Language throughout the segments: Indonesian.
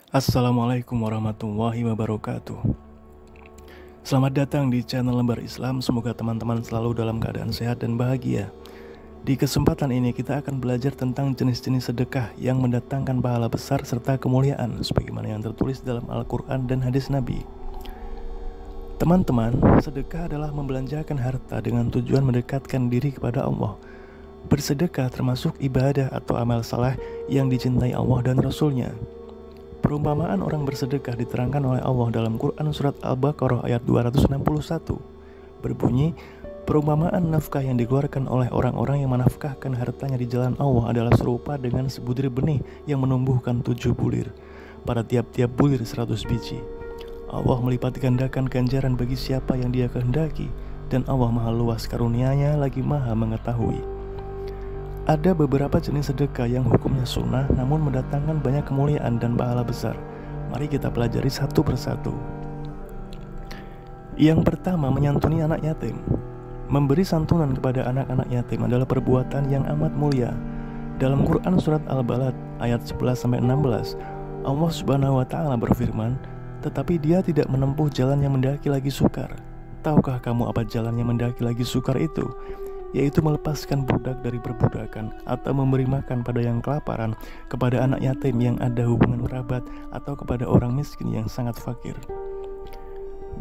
Assalamualaikum warahmatullahi wabarakatuh. Selamat datang di channel Lembar Islam. Semoga teman-teman selalu dalam keadaan sehat dan bahagia. Di kesempatan ini kita akan belajar tentang jenis-jenis sedekah yang mendatangkan pahala besar serta kemuliaan sebagaimana yang tertulis dalam Al-Quran dan hadis Nabi. Teman-teman, sedekah adalah membelanjakan harta dengan tujuan mendekatkan diri kepada Allah. Bersedekah termasuk ibadah atau amal saleh yang dicintai Allah dan Rasul-Nya. Perumpamaan orang bersedekah diterangkan oleh Allah dalam Quran Surat Al-Baqarah ayat 261. Berbunyi, perumpamaan nafkah yang dikeluarkan oleh orang-orang yang menafkahkan hartanya di jalan Allah adalah serupa dengan sebutir benih yang menumbuhkan 7 bulir. Pada tiap-tiap bulir 100 biji. Allah melipat gandakan ganjaran bagi siapa yang Dia kehendaki, dan Allah maha luas karunia-Nya lagi maha mengetahui. Ada beberapa jenis sedekah yang hukumnya sunnah namun mendatangkan banyak kemuliaan dan pahala besar. Mari kita pelajari satu persatu. Yang pertama, menyantuni anak yatim. Memberi santunan kepada anak-anak yatim adalah perbuatan yang amat mulia. Dalam Quran Surat Al-Balad ayat 11-16, Allah Subhanahu wa Ta'ala berfirman, "Tetapi dia tidak menempuh jalan yang mendaki lagi sukar." Tahukah kamu apa jalan yang mendaki lagi sukar itu? Yaitu melepaskan budak dari perbudakan atau memberi makan pada yang kelaparan, kepada anak yatim yang ada hubungan kerabat, atau kepada orang miskin yang sangat fakir.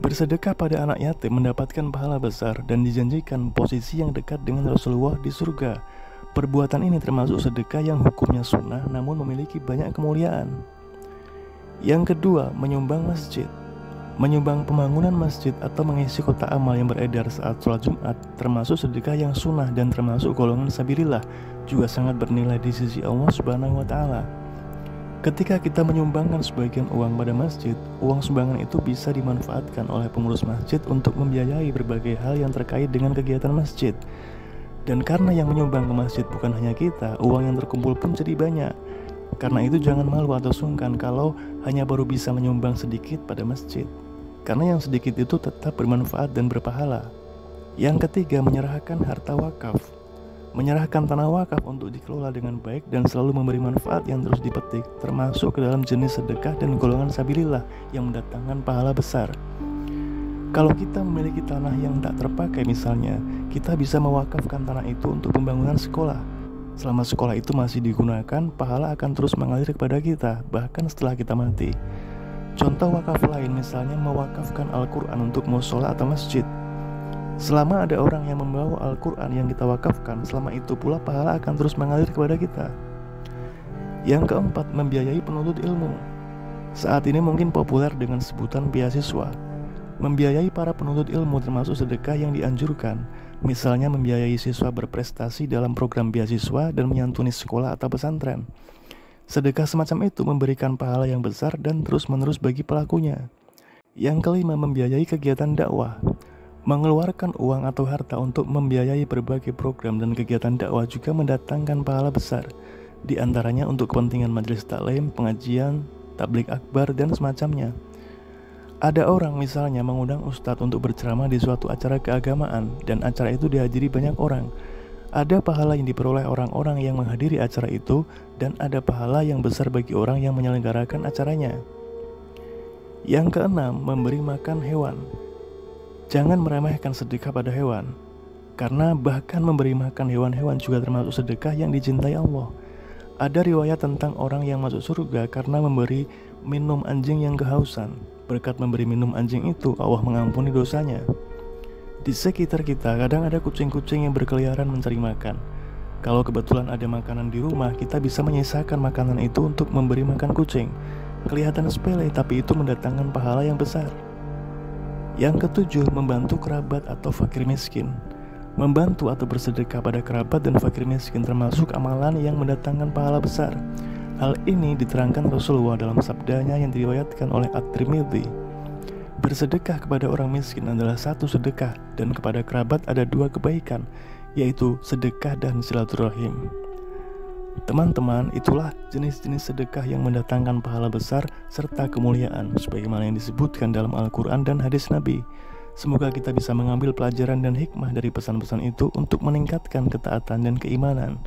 Bersedekah pada anak yatim mendapatkan pahala besar dan dijanjikan posisi yang dekat dengan Rasulullah di surga. Perbuatan ini termasuk sedekah yang hukumnya sunnah namun memiliki banyak kemuliaan. Yang kedua, menyumbang masjid. Menyumbang pembangunan masjid atau mengisi kotak amal yang beredar saat sholat Jumat termasuk sedekah yang sunnah dan termasuk golongan sabilillah, juga sangat bernilai di sisi Allah Subhanahu wa Ta'ala. Ketika kita menyumbangkan sebagian uang pada masjid, uang sumbangan itu bisa dimanfaatkan oleh pengurus masjid untuk membiayai berbagai hal yang terkait dengan kegiatan masjid. Dan karena yang menyumbang ke masjid bukan hanya kita, uang yang terkumpul pun jadi banyak. Karena itu jangan malu atau sungkan kalau hanya baru bisa menyumbang sedikit pada masjid, karena yang sedikit itu tetap bermanfaat dan berpahala. Yang ketiga, menyerahkan harta wakaf. Menyerahkan tanah wakaf untuk dikelola dengan baik dan selalu memberi manfaat yang terus dipetik termasuk ke dalam jenis sedekah dan golongan sabilillah yang mendatangkan pahala besar. Kalau kita memiliki tanah yang tak terpakai misalnya, kita bisa mewakafkan tanah itu untuk pembangunan sekolah. Selama sekolah itu masih digunakan, pahala akan terus mengalir kepada kita bahkan setelah kita mati. Contoh wakaf lain misalnya mewakafkan Al-Quran untuk mushola atau masjid. Selama ada orang yang membawa Al-Quran yang kita wakafkan, selama itu pula pahala akan terus mengalir kepada kita. Yang keempat, membiayai penuntut ilmu. Saat ini mungkin populer dengan sebutan beasiswa. Membiayai para penuntut ilmu termasuk sedekah yang dianjurkan. Misalnya membiayai siswa berprestasi dalam program beasiswa dan menyantuni sekolah atau pesantren. Sedekah semacam itu memberikan pahala yang besar dan terus-menerus bagi pelakunya. Yang kelima, membiayai kegiatan dakwah. Mengeluarkan uang atau harta untuk membiayai berbagai program dan kegiatan dakwah juga mendatangkan pahala besar. Di antaranya untuk kepentingan majelis taklim, pengajian, tabligh akbar, dan semacamnya. Ada orang misalnya mengundang ustadz untuk berceramah di suatu acara keagamaan dan acara itu dihadiri banyak orang. Ada pahala yang diperoleh orang-orang yang menghadiri acara itu dan ada pahala yang besar bagi orang yang menyelenggarakan acaranya. Yang keenam, memberi makan hewan. Jangan meremehkan sedekah pada hewan, karena bahkan memberi makan hewan-hewan juga termasuk sedekah yang dicintai Allah. Ada riwayat tentang orang yang masuk surga karena memberi minum anjing yang kehausan. Berkat memberi minum anjing itu, Allah mengampuni dosanya. Di sekitar kita kadang ada kucing-kucing yang berkeliaran mencari makan. Kalau kebetulan ada makanan di rumah, kita bisa menyisakan makanan itu untuk memberi makan kucing. Kelihatan sepele, tapi itu mendatangkan pahala yang besar. Yang ketujuh, membantu kerabat atau fakir miskin. Membantu atau bersedekah pada kerabat dan fakir miskin termasuk amalan yang mendatangkan pahala besar. Hal ini diterangkan Rasulullah dalam sabdanya yang diriwayatkan oleh At-Tirmidzi. Bersedekah kepada orang miskin adalah satu sedekah, dan kepada kerabat ada dua kebaikan, yaitu sedekah dan silaturahim. Teman-teman, itulah jenis-jenis sedekah yang mendatangkan pahala besar serta kemuliaan sebagaimana yang disebutkan dalam Al-Quran dan hadis Nabi. Semoga kita bisa mengambil pelajaran dan hikmah dari pesan-pesan itu untuk meningkatkan ketaatan dan keimanan.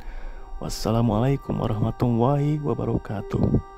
Wassalamualaikum warahmatullahi wabarakatuh.